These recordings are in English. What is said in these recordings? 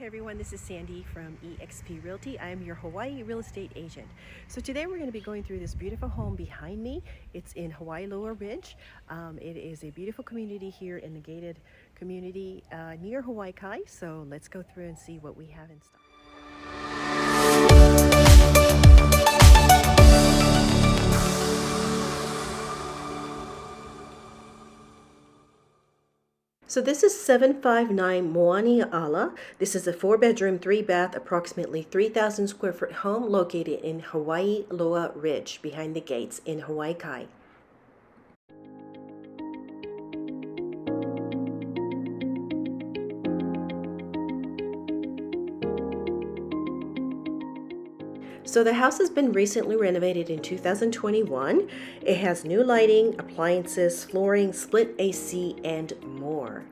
Hey everyone, this is Sandy from eXp Realty. I am your Hawaii real estate agent. So today we're going to be going through this beautiful home behind me. It's in Hawaii Loa Ridge. It is a beautiful community here in the gated community near Hawaii Kai. So let's go through and see what we have in stock. So this is 𝗬𝗢𝗨𝗕𝗦𝗖𝗥𝗕𝗕𝗚 𝗦𝗢𝗨𝗕𝗦. This is a 4-bedroom, 3-bath, approximately 3,000 square foot home located in Hawaii Loa Ridge, behind the gates in Hawaii Kai. So the house has been recently renovated in 2021. It has new lighting, appliances, flooring, split AC, and more.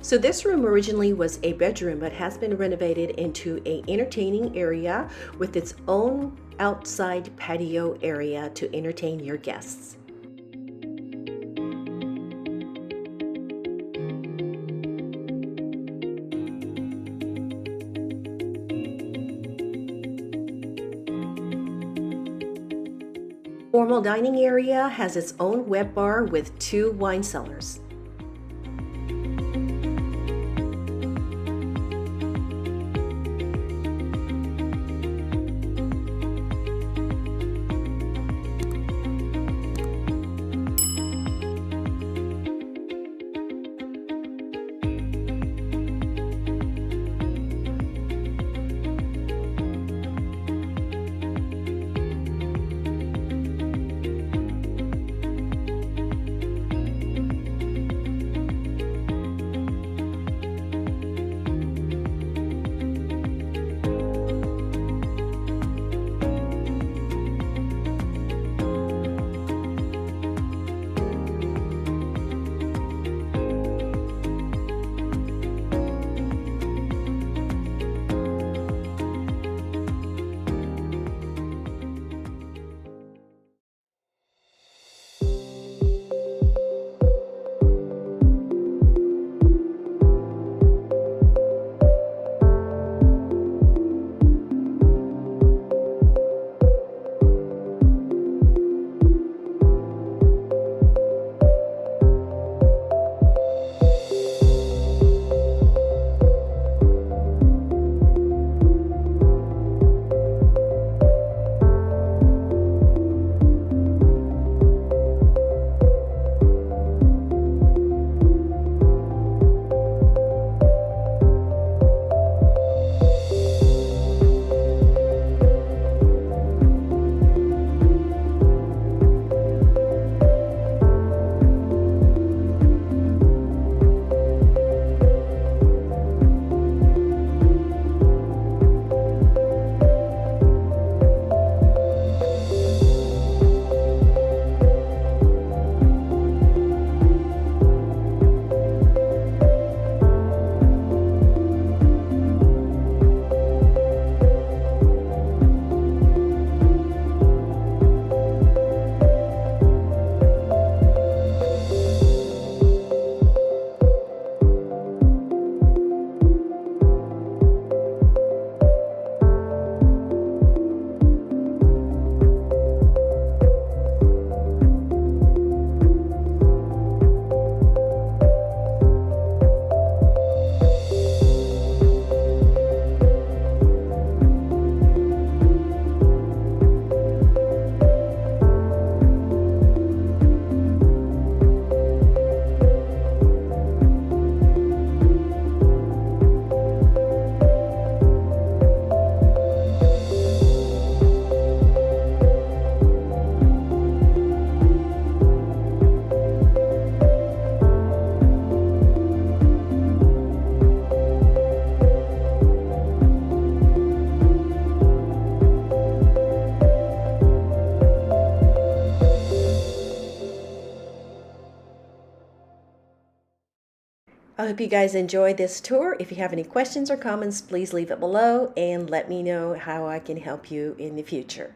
So this room originally was a bedroom, but has been renovated into an entertaining area with its own outside patio area to entertain your guests. Formal dining area has its own wet bar with 2 wine cellars. hope you guys enjoyed this tour. If you have any questions or comments, please leave it below and let me know how I can help you in the future.